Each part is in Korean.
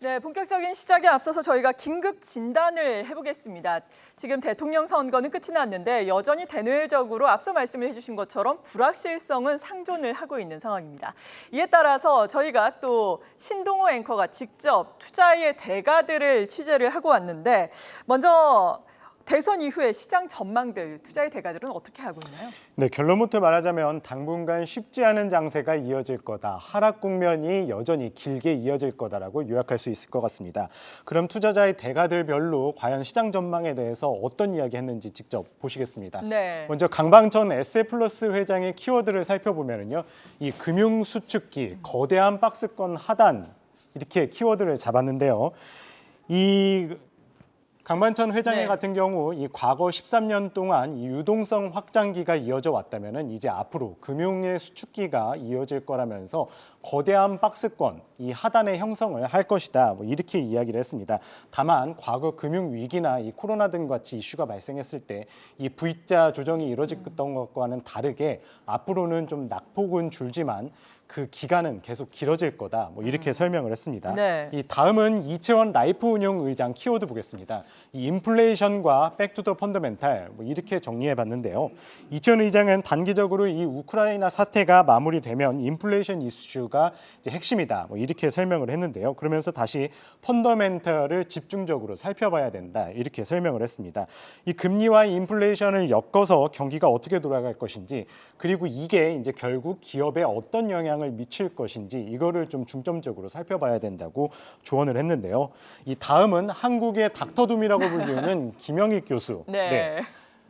네, 본격적인 시작에 앞서서 저희가 긴급 진단을 해보겠습니다. 지금 대통령 선거는 끝이 났는데 여전히 대내외적으로 앞서 말씀을 해주신 것처럼 불확실성은 상존을 하고 있는 상황입니다. 이에 따라서 저희가 또 신동호 앵커가 직접 투자의 대가들을 취재를 하고 왔는데 먼저 대선 이후에 시장 전망들, 투자의 대가들은 어떻게 하고 있나요? 네, 결론부터 말하자면 당분간 쉽지 않은 장세가 이어질 거다. 하락 국면이 여전히 길게 이어질 거다라고 요약할 수 있을 것 같습니다. 그럼 투자자의 대가들별로 과연 시장 전망에 대해서 어떤 이야기 했는지 직접 보시겠습니다. 네. 먼저 강방천 에스에플러스 회장의 키워드를 살펴보면요. 이 금융 수축기, 거대한 박스권 하단 이렇게 키워드를 잡았는데요. 이 강반천 회장의 같은 경우 이 과거 13년 동안 이 유동성 확장기가 이어져 왔다면은 이제 앞으로 금융의 수축기가 이어질 거라면서 거대한 박스권 이 하단의 형성을 할 것이다. 뭐 이렇게 이야기를 했습니다. 다만 과거 금융 위기나 이 코로나 등 같이 이슈가 발생했을 때 이 V자 조정이 이뤄졌던 것과는 다르게 앞으로는 좀 낙폭은 줄지만 그 기간은 계속 길어질 거다. 뭐 이렇게 설명을 했습니다. 네. 이 다음은 이채원 라이프 운용 의장 키워드 보겠습니다. 이 인플레이션과 백투더 펀더멘탈 뭐 이렇게 정리해 봤는데요. 이채원 의장은 단기적으로 이 우크라이나 사태가 마무리되면 인플레이션 이슈가 이제 핵심이다. 뭐 이렇게 설명을 했는데요. 그러면서 다시 펀더멘탈을 집중적으로 살펴봐야 된다. 이렇게 설명을 했습니다. 이 금리와 인플레이션을 엮어서 경기가 어떻게 돌아갈 것인지 그리고 이게 이제 결국 기업에 어떤 영향을 미칠 것인지 이거를 좀 중점적으로 살펴봐야 된다고 조언을 했는데요. 이 다음은 한국의 닥터둠이라고 불리는 김영익 교수. 네.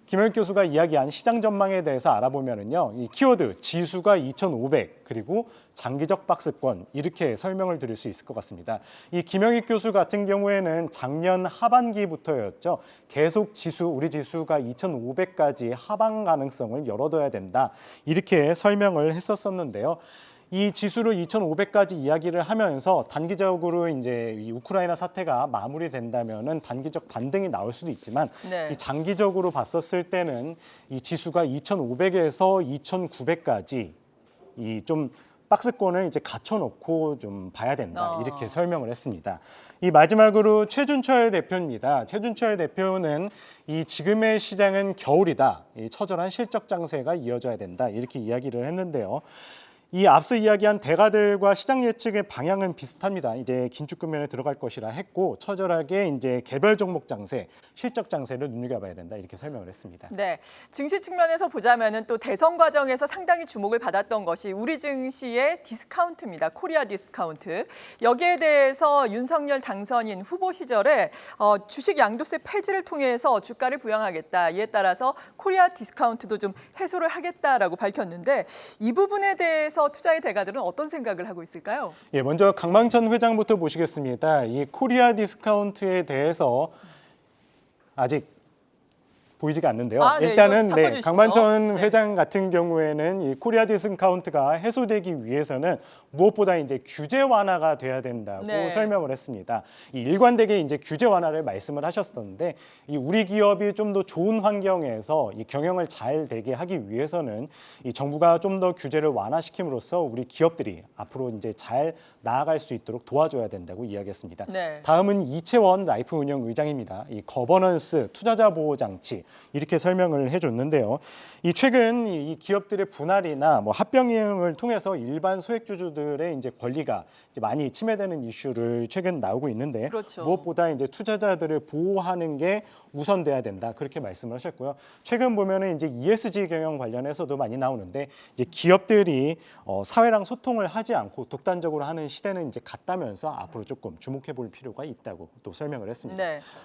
김영익 교수가 이야기한 시장 전망에 대해서 알아보면은요, 이 키워드 지수가 2,500 그리고 장기적 박스권 이렇게 설명을 드릴 수 있을 것 같습니다. 이 김영익 교수 같은 경우에는 작년 하반기부터였죠. 계속 우리 지수가 2,500까지 하방 가능성을 열어둬야 된다 이렇게 설명을 했었는데요. 이 지수를 2,500까지 이야기를 하면서 단기적으로 이제 이 우크라이나 사태가 마무리된다면은 단기적 반등이 나올 수도 있지만 이 장기적으로 봤었을 때는 이 지수가 2,500에서 2,900까지 이 좀 박스권을 이제 갖춰놓고 좀 봐야 된다 이렇게 설명을 했습니다. 이 마지막으로 최준철 대표입니다. 최준철 대표는 이 지금의 시장은 겨울이다. 이 처절한 실적 장세가 이어져야 된다 이렇게 이야기를 했는데요. 이 앞서 이야기한 대가들과 시장 예측의 방향은 비슷합니다. 이제 긴축 국면에 들어갈 것이라 했고 처절하게 이제 개별 종목 장세, 실적 장세를 눈여겨봐야 된다 이렇게 설명을 했습니다. 네, 증시 측면에서 보자면은 또 대선 과정에서 상당히 주목을 받았던 것이 우리 증시의 디스카운트입니다. 코리아 디스카운트. 여기에 대해서 윤석열 당선인 후보 시절에 주식 양도세 폐지를 통해서 주가를 부양하겠다. 이에 따라서 코리아 디스카운트도 좀 해소를 하겠다라고 밝혔는데 이 부분에 대해서 투자의 대가들은 어떤 생각을 하고 있을까요? 예, 먼저 강방천 회장부터 모시겠습니다. 이 코리아 디스카운트에 대해서 아직 보이지가 않는데요. 네, 일단은 강만천 네. 회장 같은 경우에는 이 코리아 디스카운트가 해소되기 위해서는 무엇보다 이제 규제 완화가 돼야 된다고 설명을 했습니다. 이 일관되게 이제 규제 완화를 말씀을 하셨었는데 이 우리 기업이 좀 더 좋은 환경에서 이 경영을 잘 되게 하기 위해서는 이 정부가 좀 더 규제를 완화시킴으로써 우리 기업들이 앞으로 이제 잘 나아갈 수 있도록 도와줘야 된다고 이야기했습니다. 다음은 이채원 라이프 운용 의장입니다. 이 거버넌스 투자자 보호 장치 이렇게 설명을 해줬는데요. 이 최근 이 기업들의 분할이나 뭐 합병을 통해서 일반 소액주주들의 이제 권리가 이제 많이 침해되는 이슈를 최근 나오고 있는데 무엇보다 이제 투자자들을 보호하는 게 우선돼야 된다 그렇게 말씀을 하셨고요. 최근 보면은 이제 ESG 경영 관련해서도 많이 나오는데 이제 기업들이 사회랑 소통을 하지 않고 독단적으로 하는 시대는 이제 갔다면서 앞으로 조금 주목해 볼 필요가 있다고 또 설명을 했습니다.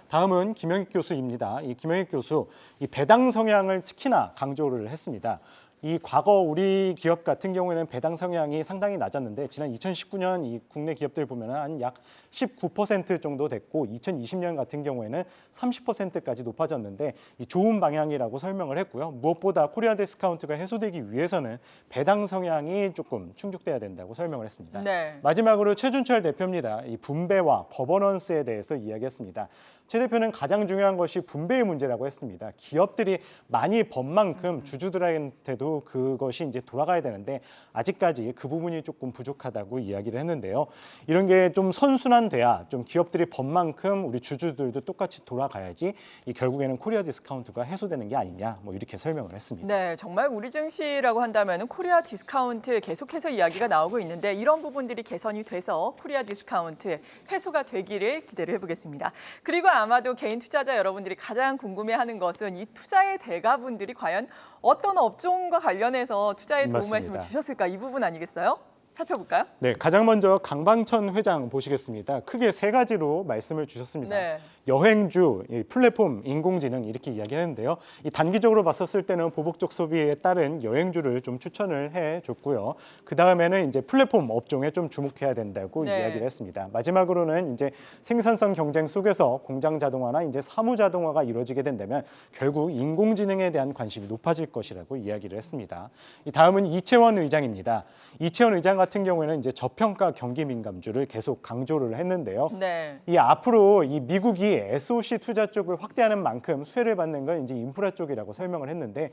다음은 김영익 교수입니다. 이 김영익 교수 이 배당 성향을 특히나 강조를 했습니다. 이 과거 우리 기업 같은 경우에는 배당 성향이 상당히 낮았는데 지난 2019년 이 국내 기업들 보면 한 약 19% 정도 됐고 2020년 같은 경우에는 30%까지 높아졌는데 이 좋은 방향이라고 설명을 했고요. 무엇보다 코리아 디스카운트가 해소되기 위해서는 배당 성향이 조금 충족돼야 된다고 설명을 했습니다. 마지막으로 최준철 대표입니다. 이 분배와 거버넌스에 대해서 이야기했습니다. 최 대표는 가장 중요한 것이 분배의 문제라고 했습니다. 기업들이 많이 번 만큼 주주들한테도 경우에도 그것이 이제 돌아가야 되는데 아직까지 그 부분이 조금 부족하다고 이야기를 했는데요. 이런 게 좀 선순환돼야 좀 기업들이 번만큼 우리 주주들도 똑같이 돌아가야지 이 결국에는 코리아 디스카운트가 해소되는 게 아니냐 뭐 이렇게 설명을 했습니다. 네, 정말 우리 증시라고 한다면 코리아 디스카운트 계속해서 이야기가 나오고 있는데 이런 부분들이 개선이 돼서 코리아 디스카운트 해소가 되기를 기대를 해보겠습니다. 그리고 아마도 개인 투자자 여러분들이 가장 궁금해하는 것은 이 투자의 대가분들이 과연 어떤 업종과 관련해서 투자에 도움 맞습니다. 말씀을 주셨을까 이 부분 아니겠어요? 살펴볼까요? 네, 가장 먼저 강방천 회장 보시겠습니다. 크게 세 가지로 말씀을 주셨습니다. 네. 여행주, 플랫폼, 인공지능 이렇게 이야기했는데요. 이 단기적으로 봤었을 때는 보복적 소비에 따른 여행주를 좀 추천을 해줬고요. 그 다음에는 이제 플랫폼 업종에 좀 주목해야 된다고 네. 이야기를 했습니다. 마지막으로는 이제 생산성 경쟁 속에서 공장 자동화나 이제 사무 자동화가 이루어지게 된다면 결국 인공지능에 대한 관심이 높아질 것이라고 이야기를 했습니다. 이 다음은 이채원 의장입니다. 이채원 의장 같은 경우에는 이제 저평가 경기 민감주를 계속 강조를 했는데요. 네. 이 앞으로 이 미국이 SOC 투자 쪽을 확대하는 만큼 수혜를 받는 건 이제 인프라 쪽이라고 설명을 했는데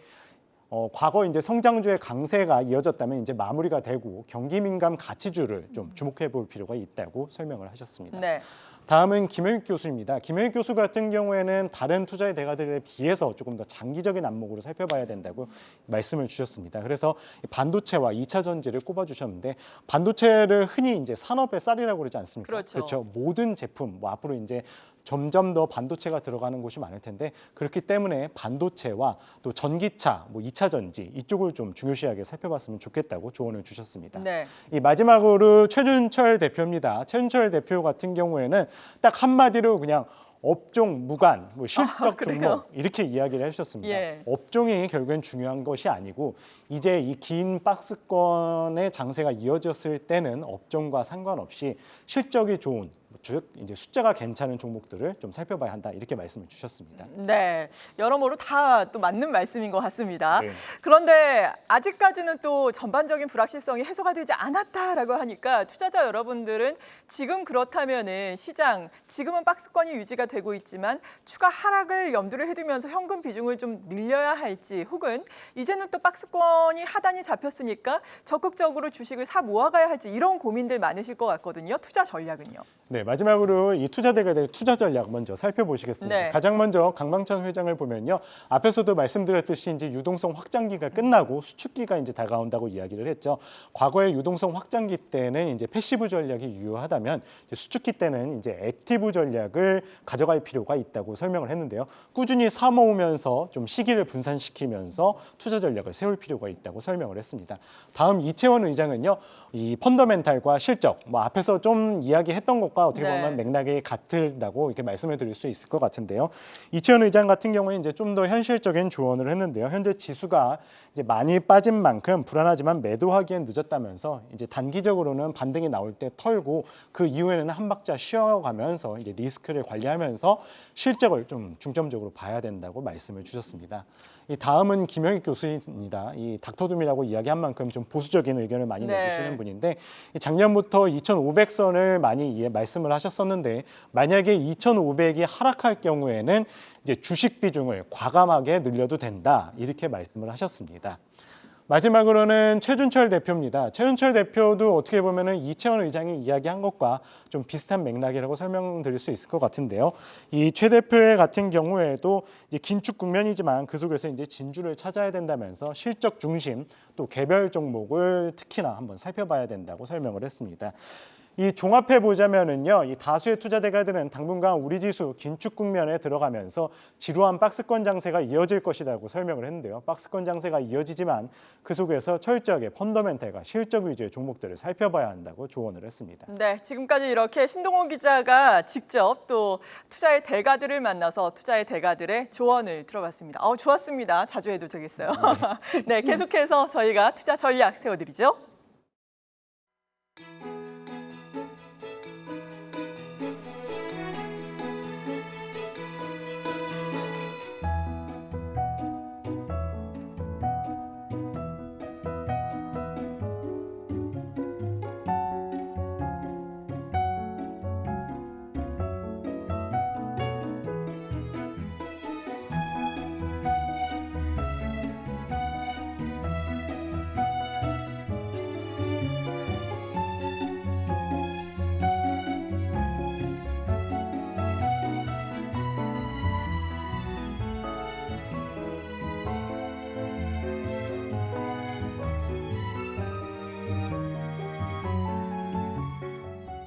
과거 이제 성장주의 강세가 이어졌다면 이제 마무리가 되고 경기 민감 가치주를 좀 주목해 볼 필요가 있다고 설명을 하셨습니다. 네. 다음은 김영익 교수입니다. 김영익 교수 같은 경우에는 다른 투자의 대가들에 비해서 조금 더 장기적인 안목으로 살펴봐야 된다고 말씀을 주셨습니다. 그래서 반도체와 2차 전지를 꼽아주셨는데 반도체를 흔히 이제 산업의 쌀이라고 그러지 않습니까? 그렇죠. 모든 제품, 뭐 앞으로 이제 점점 더 반도체가 들어가는 곳이 많을 텐데 그렇기 때문에 반도체와 또 전기차, 뭐 2차 전지 이쪽을 좀 중요시하게 살펴봤으면 좋겠다고 조언을 주셨습니다. 네. 이 마지막으로 최준철 대표입니다. 최준철 대표 같은 경우에는 딱 한마디로 그냥 업종 무관, 뭐 실적 종목 이렇게 이야기를 해주셨습니다. 예. 업종이 결국엔 중요한 것이 아니고 이제 이 긴 박스권의 장세가 이어졌을 때는 업종과 상관없이 실적이 좋은 즉 이제 숫자가 괜찮은 종목들을 좀 살펴봐야 한다 이렇게 말씀을 주셨습니다. 네, 여러모로 다 또 맞는 말씀인 것 같습니다. 네. 그런데 아직까지는 또 전반적인 불확실성이 해소가 되지 않았다라고 하니까 투자자 여러분들은 지금 그렇다면은 시장 지금은 박스권이 유지가 되고 있지만 추가 하락을 염두를 해두면서 현금 비중을 좀 늘려야 할지 혹은 이제는 또 박스권이 하단이 잡혔으니까 적극적으로 주식을 사 모아가야 할지 이런 고민들 많으실 것 같거든요. 투자 전략은요? 네, 마지막으로 이 투자대가들 투자 전략 먼저 살펴보시겠습니다. 네. 가장 먼저 강방천 회장을 보면요. 앞에서도 말씀드렸듯이 이제 유동성 확장기가 끝나고 수축기가 이제 다가온다고 이야기를 했죠. 과거의 유동성 확장기 때는 이제 패시브 전략이 유효하다면 이제 수축기 때는 이제 액티브 전략을 가져갈 필요가 있다고 설명을 했는데요. 꾸준히 사 모으면서 좀 시기를 분산시키면서 투자 전략을 세울 필요가 있다고 설명을 했습니다. 다음 이채원 의장은요. 이 펀더멘탈과 실적, 뭐 앞에서 좀 이야기했던 것과 어떻게 보면 네. 맥락이 같다고 이렇게 말씀을 드릴 수 있을 것 같은데요. 이채원 의장 같은 경우는 이제 좀 더 현실적인 조언을 했는데요. 현재 지수가 이제 많이 빠진 만큼 불안하지만 매도하기엔 늦었다면서 이제 단기적으로는 반등이 나올 때 털고 그 이후에는 한 박자 쉬어가면서 이제 리스크를 관리하면서 실적을 좀 중점적으로 봐야 된다고 말씀을 주셨습니다. 이 다음은 김영익 교수입니다. 이 닥터둠이라고 이야기한 만큼 좀 보수적인 의견을 많이 네. 내주시는 분인데 작년부터 2,500선을 많이 말씀을 하셨었는데 만약에 2,500이 하락할 경우에는 이제 주식 비중을 과감하게 늘려도 된다 이렇게 말씀을 하셨습니다. 마지막으로는 최준철 대표입니다. 최준철 대표도 어떻게 보면은 이채원 의장이 이야기한 것과 좀 비슷한 맥락이라고 설명드릴 수 있을 것 같은데요. 이 최 대표의 같은 경우에도 이제 긴축 국면이지만 그 속에서 이제 진주를 찾아야 된다면서 실적 중심 또 개별 종목을 특히나 한번 살펴봐야 된다고 설명을 했습니다. 이 종합해 보자면은요, 이 다수의 투자 대가들은 당분간 우리 지수 긴축 국면에 들어가면서 지루한 박스권 장세가 이어질 것이라고 설명을 했는데요. 박스권 장세가 이어지지만 그 속에서 철저하게 펀더멘탈과 실적 위주의 종목들을 살펴봐야 한다고 조언을 했습니다. 네, 지금까지 이렇게 신동호 기자가 직접 또 투자의 대가들을 만나서 투자의 대가들의 조언을 들어봤습니다. 좋았습니다. 자주 해도 되겠어요. 네, 계속해서 저희가 투자 전략 세워드리죠.